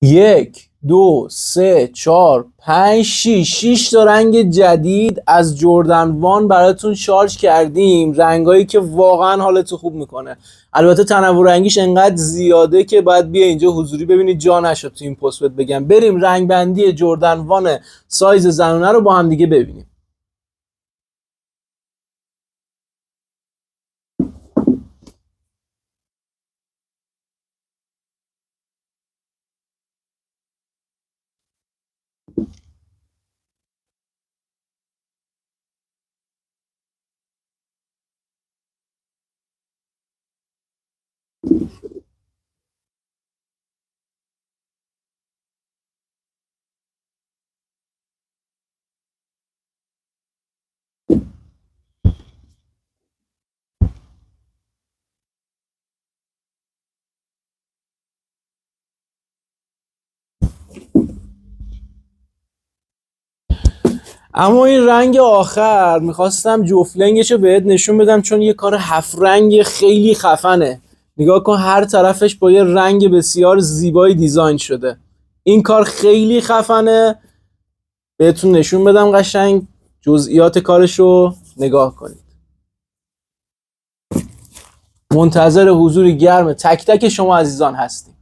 1 2 3 4 5 6 تا رنگ جدید از جردن وان براتون شارژ کردیم، رنگایی که واقعا حالتو خوب میکنه. البته تنوع رنگیش انقدر زیاده که باید بیا اینجا حضوری ببینید، جا نشد تو این پست بگم. بریم رنگ بندی جردن وان سایز زنونه رو با هم دیگه ببینیم. اما این رنگ آخر میخواستم جفلنگش رو بهت نشون بدم، چون یه کار 7 رنگ خیلی خفنه. نگاه کن، هر طرفش با یه رنگ بسیار زیبایی دیزاین شده. این کار خیلی خفنه، بهتون نشون بدم قشنگ جزئیات کارش رو نگاه کنید. منتظر حضور گرم تک تک شما عزیزان هستیم.